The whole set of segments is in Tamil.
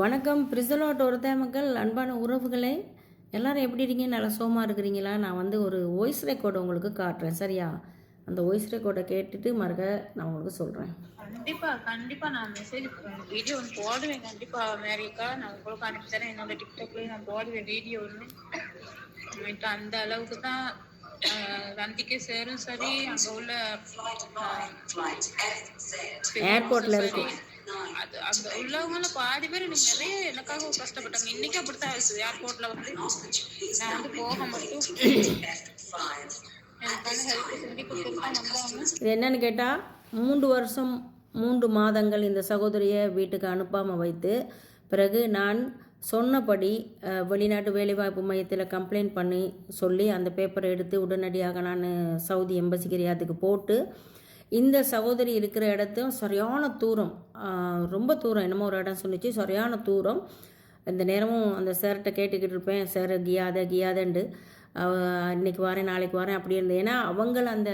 வணக்கம் பிரிசலோட் ஒருத்த மக்கள், அன்பான உறவுகளே, எல்லாரும் எப்படி இருக்கீங்க? நல்லா சோமா இருக்கிறீங்களா? நான் வந்து ஒரு வாய்ஸ் ரெக்கார்டு உங்களுக்கு காட்டுறேன், சரியா? அந்த வாய்ஸ் ரெக்கார்டை கேட்டுட்டு மறுக்க நான் உங்களுக்கு சொல்கிறேன். கண்டிப்பா கண்டிப்பா நான் மெசேஜ் வீடியோ ஒன்று போடுவேன். கண்டிப்பா அமெரிக்கா நான் உங்களுக்கு அனுப்பி தரேன். என்னோட டிக்டாக்லயும் நான் போடுவேன் வீடியோ ஒன்று. இப்போ அந்த அளவுக்கு தான் ரந்திக்கு சேரும் சரி, அங்க உள்ள ஏர்போர்ட்ல இருக்கு. அது அங்க உள்ளவங்கள பாதி பேர் எனக்கு நிறைய எனக்காக கஷ்டப்பட்டாங்க. இன்னைக்கு அப்படித்தான் இருக்கு. ஏர்போர்ட்ல வந்து நான் வந்து போக மட்டும் எனக்கான ஹெல்ப் செஞ்சு கொடுத்துருக்காங்க. இது என்னன்னு கேட்டால் 3 வருஷம் 3 மாதங்கள் இந்த சகோதரியை வீட்டுக்கு அனுப்பாமல் வைத்து பிறகு நான் சொன்னபடி வெளிநாட்டு வேலைவாய்ப்பு மையத்தில் கம்ப்ளைண்ட் பண்ணி சொல்லி அந்த பேப்பரை எடுத்து உடனடியாக நான் சவுதி எம்பசி ரியாத்துக்கு போட்டு இந்த சகோதரி இருக்கிற இடத்தும் சரியான தூரம், ரொம்ப தூரம், என்னமோ ஒரு இடம் சொன்னிச்சு, சரியான தூரம். இந்த நேரமும் அந்த சார்கிட்ட கேட்டுக்கிட்டு இருப்பேன், சார் கியாதண்டு இன்றைக்கி வரேன் நாளைக்கு வரேன் அப்படி இருந்தது. ஏன்னா அவங்கள அந்த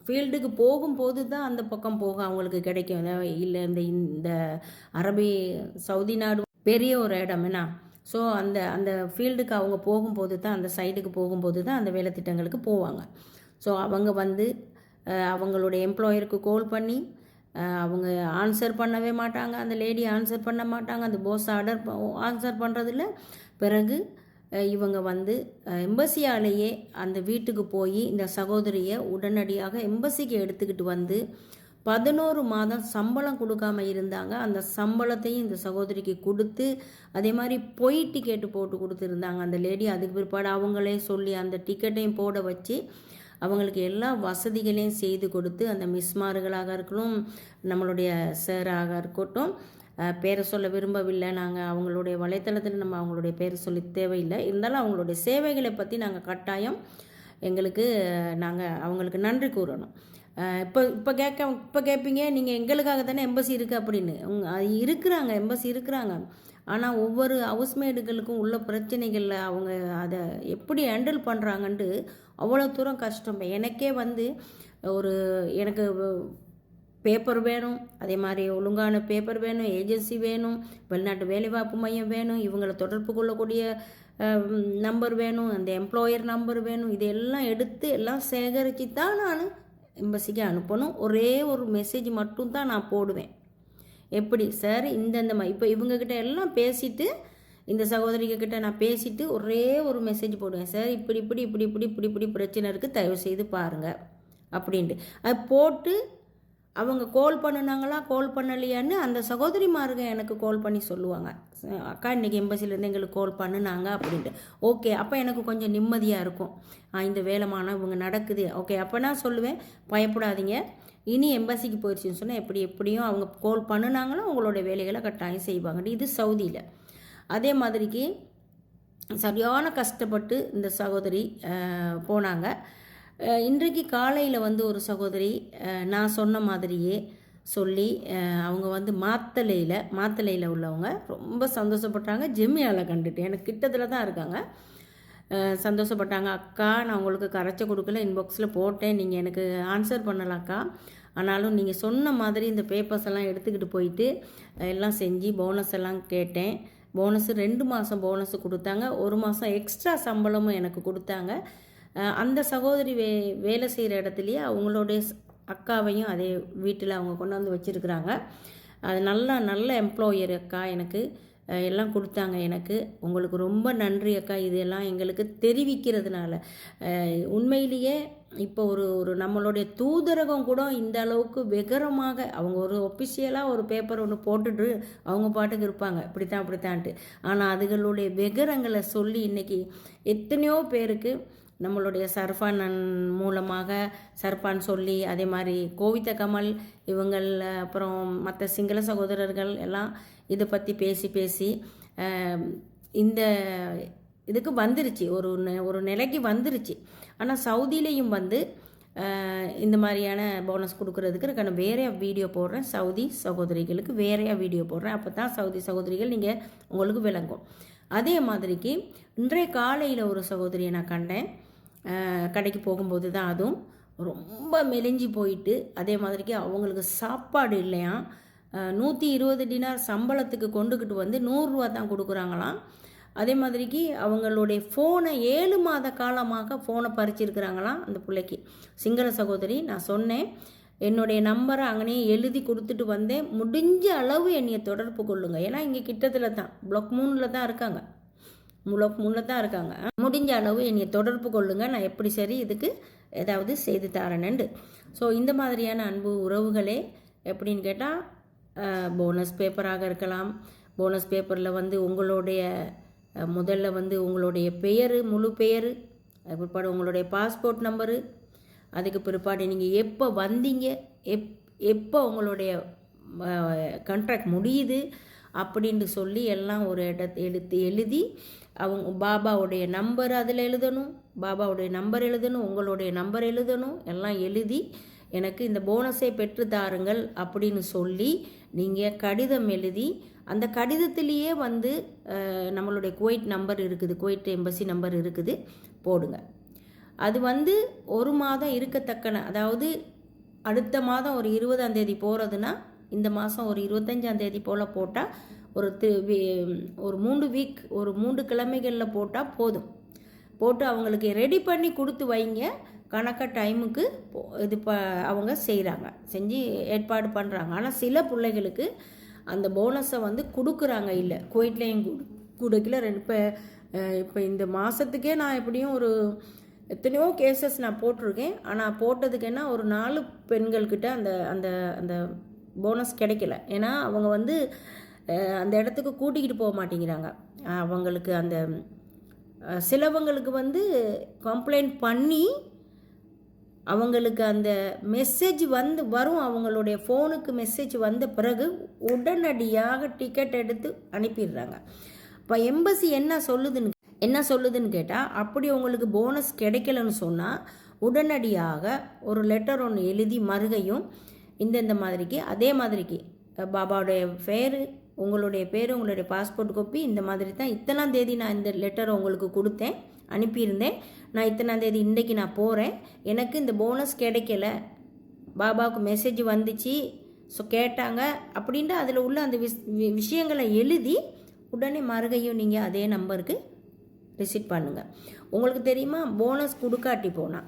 ஃபீல்டுக்கு போகும்போது தான் அந்த பக்கம் போக அவங்களுக்கு கிடைக்கும். இல்லை இந்த அரபி சவுதி நாடு பெரிய ஒரு இடம் என்ன, ஸோ அந்த அந்த ஃபீல்டுக்கு அவங்க போகும்போது தான், அந்த சைடுக்கு போகும்போது தான் அந்த வேலை திட்டங்களுக்கு போவாங்க. ஸோ அவங்க வந்து அவங்களுடைய எம்ப்ளாயருக்கு கால் பண்ணி அவங்க ஆன்சர் பண்ணவே மாட்டாங்க, அந்த லேடி ஆன்சர் பண்ண மாட்டாங்க, அந்த போஸ் ஆன்சர் பண்ணுறதில்ல. பிறகு இவங்க வந்து எம்பசியாலேயே அந்த வீட்டுக்கு போய் இந்த சகோதரியை உடனடியாக எம்பசிக்கு எடுத்துக்கிட்டு வந்து 11 மாதம் சம்பளம் கொடுக்காம இருந்தாங்க. அந்த சம்பளத்தையும் இந்த சகோதரிக்கு கொடுத்து, அதே மாதிரி பொய் டிக்கெட்டு போட்டு கொடுத்துருந்தாங்க அந்த லேடி. அதுக்கு பிற்பாடு அவங்களே சொல்லி அந்த டிக்கெட்டையும் போட வச்சு அவங்களுக்கு எல்லா வசதிகளையும் செய்து கொடுத்து, அந்த மிஸ்மார்களாக இருக்கட்டும், நம்மளுடைய சாராக இருக்கட்டும், பேரை சொல்ல விரும்பவில்லை, நாங்கள் அவங்களுடைய வலைத்தளத்தில் நம்ம அவங்களுடைய பேரை சொல்லி தேவையில்லை, இருந்தாலும் அவங்களுடைய சேவைகளை பற்றி நாங்கள் கட்டாயம் எங்களுக்கு நாங்கள் அவங்களுக்கு நன்றி கூறணும். இப்போ கேட்பீங்க, நீங்கள் எங்களுக்காக தானே எம்பசி இருக்குது அப்படின்னு. இருக்கிறாங்க, எம்பசி இருக்கிறாங்க. ஆனால் ஒவ்வொரு ஹவுஸ்மேடுகளுக்கும் உள்ள பிரச்சனைகளில் அவங்க அதை எப்படி ஹேண்டில் பண்ணுறாங்கன்ட்டு அவ்வளோ தூரம் கஷ்டம். எனக்கே வந்து எனக்கு பேப்பர் வேணும், அதே மாதிரி ஒழுங்கான பேப்பர் வேணும், ஏஜென்சி வேணும், வெளிநாட்டு வேலைவாய்ப்பு மையம் வேணும், இவங்களை தொடர்பு கொள்ளக்கூடிய நம்பர் வேணும், அந்த எம்ப்ளாயர் நம்பர் வேணும், இதெல்லாம் எடுத்து எல்லாம் சேகரித்து தான் நான் எம்பசிக்கு அனுப்பணும். ஒரே ஒரு மெசேஜ் மட்டும் தான் நான் போடுவேன். எப்படி சார் இந்தந்த இப்போ இவங்கக்கிட்ட எல்லாம் பேசிவிட்டு, இந்த சகோதரிகிட்ட நான் பேசிவிட்டு ஒரே ஒரு மெசேஜ் போடுவேன், சார் இப்படி இப்படி இப்படி இப்படி இப்படி இப்படி பிரச்சனை இருக்குது, தயவு செய்து பாருங்கள் அப்படின்ட்டு. அது போட்டு அவங்க கால் பண்ணினாங்களா கால் பண்ணலையான்னு அந்த சகோதரிமாருங்க எனக்கு கால் பண்ணி சொல்லுவாங்க, அக்கா இன்றைக்கி எம்பசிலேருந்து எங்களுக்கு கால் பண்ணினாங்க அப்படின்ட்டு. ஓகே, அப்போ எனக்கு கொஞ்சம் நிம்மதியாக இருக்கும், இந்த வேலைமான இவங்க நடக்குது. ஓகே, அப்போ நான் சொல்லுவேன், பயப்படாதீங்க, இனி எம்பசிக்கு போயிடுச்சுன்னு சொன்னால் எப்படியும் அவங்க கால் பண்ணினாங்களோ அவங்களோட வேலைகளை கட்டாயம் செய்வாங்க. இது சவுதியில். அதே மாதிரிக்கு சரியான கஷ்டப்பட்டு இந்த சகோதரி போனாங்க. இன்றைக்கு காலையில் வந்து ஒரு சகோதரி நான் சொன்ன மாதிரியே சொல்லி அவங்க வந்து மாத்தலையில் உள்ளவங்க ரொம்ப சந்தோஷப்பட்டாங்க. ஜெம்மியால் கண்டுட்டு எனக்கு கிட்டத்தில் தான் இருக்காங்க. சந்தோஷப்பட்டாங்க, அக்கா நான் உங்களுக்கு கரைச்ச கொடுக்கல, இன்பாக்ஸில் போட்டேன், நீங்கள் எனக்கு ஆன்சர் பண்ணலாக்கா, ஆனாலும் நீங்கள் சொன்ன மாதிரி இந்த பேப்பர்ஸ் எல்லாம் எடுத்துக்கிட்டு போயிட்டு எல்லாம் செஞ்சு போனஸ் எல்லாம் கேட்டேன். போனஸு 2 மாதம் போனஸு கொடுத்தாங்க, 1 மாதம் எக்ஸ்ட்ரா சம்பளமும் எனக்கு கொடுத்தாங்க. அந்த சகோதரி வேலை செய்கிற இடத்துலையே அவங்களுடைய அக்காவையும் அதே வீட்டில் அவங்க கொண்டு வந்து வச்சுருக்குறாங்க. அது நல்ல எம்ப்ளாயர் அக்கா, எனக்கு எல்லாம் கொடுத்தாங்க. எனக்கு உங்களுக்கு ரொம்ப நன்றி அக்கா, இதெல்லாம் எங்களுக்கு தெரிவிக்கிறதுனால. உண்மையிலேயே இப்போ ஒரு நம்மளுடைய தூதரகம் கூட இந்த அளவுக்கு வெகரமாக அவங்க ஒரு ஒஃபிஷியலாக ஒரு பேப்பர் ஒன்று போட்டுட்டு அவங்க பாட்டுக்கு இருப்பாங்க, இப்படித்தான்ட்டு. ஆனால் அதுகளுடைய வெகரங்களை சொல்லி இன்றைக்கி எத்தனையோ பேருக்கு நம்மளுடைய சர்ஃபான் மூலமாக சர்ஃபான் சொல்லி, அதே மாதிரி கோவித்த கமல் இவங்கள், அப்புறம் மற்ற சிங்கள சகோதரர்கள் எல்லாம் இதை பற்றி பேசி இந்த இதுக்கு வந்துருச்சு, ஒரு நிலைக்கு வந்துருச்சு. ஆனால் சவுதியிலையும் வந்து இந்த மாதிரியான போனஸ் கொடுக்கறதுக்கு நான் வேறையா வீடியோ போடுறேன், சவுதி சகோதரிகளுக்கு வேறையா வீடியோ போடுறேன். அப்போ தான் சவுதி சகோதரிகள் நீங்கள் உங்களுக்கு விளங்கும். அதே மாதிரிக்கு இன்றைய காலையில் ஒரு சகோதரியை நான் கண்டேன், கடைக்கு போகும்போது தான். அதுவும் ரொம்ப மெலிஞ்சு போயிட்டு, அதே மாதிரிக்கு அவங்களுக்கு சாப்பாடு இல்லையா, 120 டினார் சம்பளத்துக்கு கொண்டுக்கிட்டு வந்து 100 ரூபா தான் கொடுக்குறாங்களாம். அதே மாதிரிக்கு அவங்களுடைய ஃபோனை 7 மாத காலமாக ஃபோனை பறிச்சிருக்கிறாங்களாம் அந்த பிள்ளைக்கு. சிங்கள சகோதரி, நான் சொன்னேன் என்னுடைய நம்பரை அங்கனே எழுதி கொடுத்துட்டு வந்தேன், முடிஞ்ச அளவு என்னைய தொடர்பு கொள்ளுங்க. ஏன்னா இங்கே கிட்டத்தில் தான் பிளாக் 3 தான் இருக்காங்க, பிளாக் 3 தான் இருக்காங்க. முடிஞ்ச அளவு என்னைய தொடர்பு கொள்ளுங்க, நான் எப்படி சரி இதுக்கு ஏதாவது செய்து தரேன்னு. ஸோ இந்த மாதிரியான அன்பு உறவுகளே, எப்படின்னு கேட்டால் போனஸ் பேப்பராக இருக்கலாம். போனஸ் பேப்பரில் வந்து உங்களுடைய முதல்ல வந்து உங்களுடைய பெயர், முழு பெயர், அது பிற்பாடு உங்களுடைய பாஸ்போர்ட் நம்பரு, அதுக்கு பிற்பாடு நீங்கள் எப்போ வந்தீங்க, எப்போ உங்களுடைய கான்ட்ராக்ட் முடியுது அப்படின்ட்டு சொல்லி எல்லாம் ஒரு எழுதி அவங்க பாபாவுடைய நம்பர் அதில் எழுதணும், பாபாவுடைய நம்பர் எழுதணும், உங்களுடைய நம்பர் எழுதணும், எல்லாம் எழுதி எனக்கு இந்த போனஸை பெற்று தாருங்கள் அப்படின்னு சொல்லி நீங்கள் கடிதம் எழுதி, அந்த கடிதத்திலேயே வந்து நம்மளுடைய குவைட் நம்பர் இருக்குது, குவைட் எம்பசி நம்பர் இருக்குது, போடுங்க. அது வந்து ஒரு மாதம் இருக்கத்தக்கன, அதாவது அடுத்த மாதம் ஒரு 20ஆம் தேதி போகிறதுனா இந்த மாதம் ஒரு 25ஆம் தேதி போல் போட்டால் ஒரு 3 வீக், ஒரு 3 கிழமைகளில் போட்டால் போதும். போட்டு அவங்களுக்கு ரெடி பண்ணி கொடுத்து வைங்க. கணக்காக டைமுக்கு இது அவங்க செய்கிறாங்க, செஞ்சு ஏற்பாடு பண்ணுறாங்க. ஆனால் சில பிள்ளைகளுக்கு அந்த போனஸை வந்து கொடுக்குறாங்க, இல்லை குவைட்லேயும் கொடுக்கல. இப்போ இந்த மாதத்துக்கே நான் எப்படியும் ஒரு எத்தனையோ கேசஸ் நான் போட்டிருக்கேன். ஆனால் போட்டதுக்கு என்ன ஒரு 4 பெண்கள்கிட்ட அந்த அந்த அந்த போனஸ் கிடைக்கல. ஏன்னா அவங்க வந்து அந்த இடத்துக்கு கூட்டிக்கிட்டு போக மாட்டேங்கிறாங்க. அவங்களுக்கு அந்த சிலவங்களுக்கு வந்து கம்ப்ளைண்ட் பண்ணி அவங்களுக்கு அந்த மெசேஜ் வரும், அவங்களுடைய ஃபோனுக்கு மெசேஜ் வந்த பிறகு உடனடியாக டிக்கெட் எடுத்து அனுப்பிடுறாங்க. இப்போ எம்பசி என்ன சொல்லுதுன்னு கேட்டால், அப்படி உங்களுக்கு போனஸ் கிடைக்கலன்னு சொன்னால் உடனடியாக ஒரு லெட்டர் ஒன்று எழுதி மறுகையும் இந்த மாதிரிக்கு, அதே மாதிரிக்கு பாபாவுடைய பேர், உங்களுடைய பேர், உங்களுடைய பாஸ்போர்ட் காப்பி, இந்த மாதிரி தான் இத்தனாம் தேதி நான் இந்த லெட்டரை உங்களுக்கு கொடுத்தேன், அனுப்பியிருந்தேன், நான் இத்தனாம் தேதி இன்றைக்கி நான் போகிறேன், எனக்கு இந்த போனஸ் கிடைக்கல, பாபாவுக்கு மெசேஜ் வந்துச்சு, ஸோ கேட்டாங்க அப்படின்ட்டு அதில் உள்ள அந்த விஷயங்களை எழுதி உடனே மறுகையும் நீங்கள் அதே நம்பருக்கு ரிசீட் பண்ணுங்கள். உங்களுக்கு தெரியுமா, போனஸ் கொடுக்காட்டி போனால்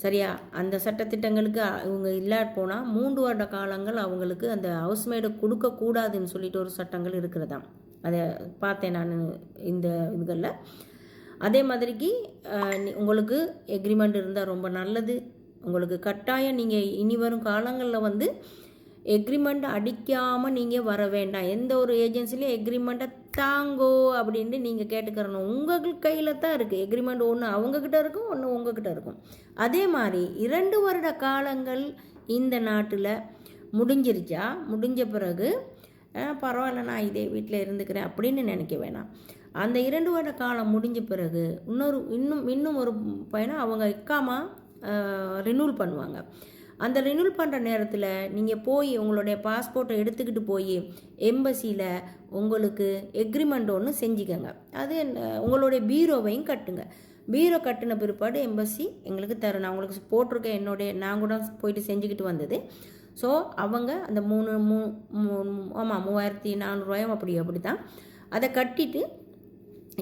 சரியா, அந்த சட்டத்திட்டங்களுக்கு இவங்க இல்லாத போனால் 3 வருட காலங்கள் அவங்களுக்கு அந்த ஹவுஸ்மேடை கொடுக்கக்கூடாதுன்னு சொல்லிட்டு ஒரு சட்டங்கள் இருக்கிறதாம். அதை பார்த்தேன் நான் இந்த இதுகளில். அதே மாதிரிக்கு உங்களுக்கு எக்ரிமெண்ட் இருந்தால் ரொம்ப நல்லது. உங்களுக்கு கட்டாயம் நீங்கள் இனி வரும் காலங்களில் வந்து எக்ரிமெண்ட் அடிக்காமல் நீங்கள் வர வேண்டாம். எந்த ஒரு ஏஜென்சிலையும் எக்ரிமெண்ட்டை தாங்கோ அப்படின்ட்டு நீங்கள் கேட்டுக்கிறணும். உங்கள் கையில் தான் இருக்குது எக்ரிமெண்ட். ஒன்று அவங்கக்கிட்ட இருக்கும், ஒன்று உங்ககிட்ட இருக்கும். அதே மாதிரி 2 வருட காலங்கள் இந்த நாட்டில் முடிஞ்ச பிறகு பரவாயில்ல நான் இதே வீட்டில் இருந்துக்கிறேன் அப்படின்னு நினைக்க வேணாம். அந்த 2 வருட காலம் முடிஞ்ச பிறகு இன்னும் ஒரு பையனை அவங்க இக்காமா ரினியூல் பண்ணுவாங்க. அந்த ரினியூல் பண்ணுற நேரத்தில் நீங்கள் போய் உங்களுடைய பாஸ்போர்ட்டை எடுத்துக்கிட்டு போய் எம்பசியில் உங்களுக்கு எக்ரிமெண்ட் ஒன்று செஞ்சுக்கோங்க. அது உங்களுடைய பீரோவையும் கட்டுங்க. பீரோ கட்டின பிற்பாடு எம்பசி எங்களுக்கு தரணும். நான் உங்களுக்கு போட்டிருக்கேன், நான் கூட போயிட்டு செஞ்சுக்கிட்டு வந்தது. ஸோ அவங்க அந்த 3400 ரூபாயும் அப்படி தான் அதை கட்டிட்டு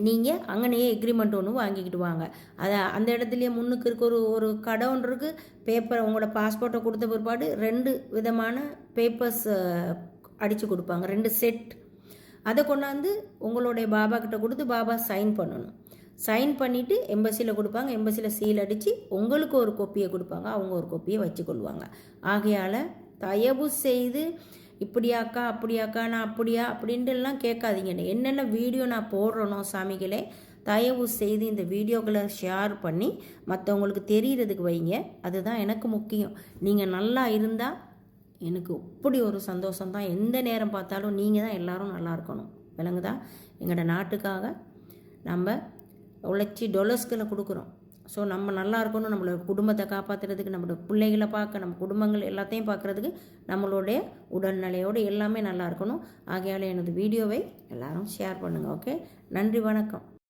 நீங்கள் அங்கனையே எக்ரிமெண்ட் ஒன்று வாங்கிக்கிட்டு வாங்க. அதை அந்த இடத்துலையே முன்னுக்கு இருக்க ஒரு கடை ஒன்று இருக்குது. பேப்பர் உங்களோட பாஸ்போர்ட்டை கொடுத்த பிற்பாடு 2 விதமான பேப்பர்ஸ் அடித்து கொடுப்பாங்க, 2 செட். அதை கொண்டாந்து உங்களுடைய பாபா கிட்ட கொடுத்து பாபா சைன் பண்ணணும். சைன் பண்ணிவிட்டு எம்பசியில் கொடுப்பாங்க. எம்பசியில் சீல் அடித்து உங்களுக்கு ஒரு கோப்பியை கொடுப்பாங்க, அவங்க ஒரு கோப்பியை வச்சுக்கொள்வாங்க. ஆகையால் தயவு செய்து இப்படியாக்கா அப்படியாக்கா நான் அப்படியா அப்படின்ட்டுலாம் கேட்காதீங்க. என்னென்ன வீடியோ நான் போடுறேனோ சாமிகளே, தயவு செய்து இந்த வீடியோக்களை ஷேர் பண்ணி மற்றவங்களுக்கு தெரிகிறதுக்கு வைங்க. அதுதான் எனக்கு முக்கியம். நீங்கள் நல்லா இருந்தால் எனக்கு இப்படி ஒரு சந்தோஷம்தான். எந்த நேரம் பார்த்தாலும் நீங்கள் தான் எல்லோரும் நல்லா இருக்கணும், விளங்குதா? எங்களோட நாட்டுக்காக நம்ம உழைச்சி டொலர்ஸ்களை கொடுக்குறோம். ஸோ நம்ம நல்லா இருக்கணும், நம்மளோட குடும்பத்தை காப்பாற்றுறதுக்கு, நம்மளோட பிள்ளைகளை பார்க்க, நம்ம குடும்பங்கள் எல்லாத்தையும் பார்க்குறதுக்கு, நம்மளுடைய உடல்நிலையோடு எல்லாமே நல்லா இருக்கணும். ஆகையால் எனது வீடியோவை எல்லோரும் ஷேர் பண்ணுங்கள். ஓகே, நன்றி, வணக்கம்.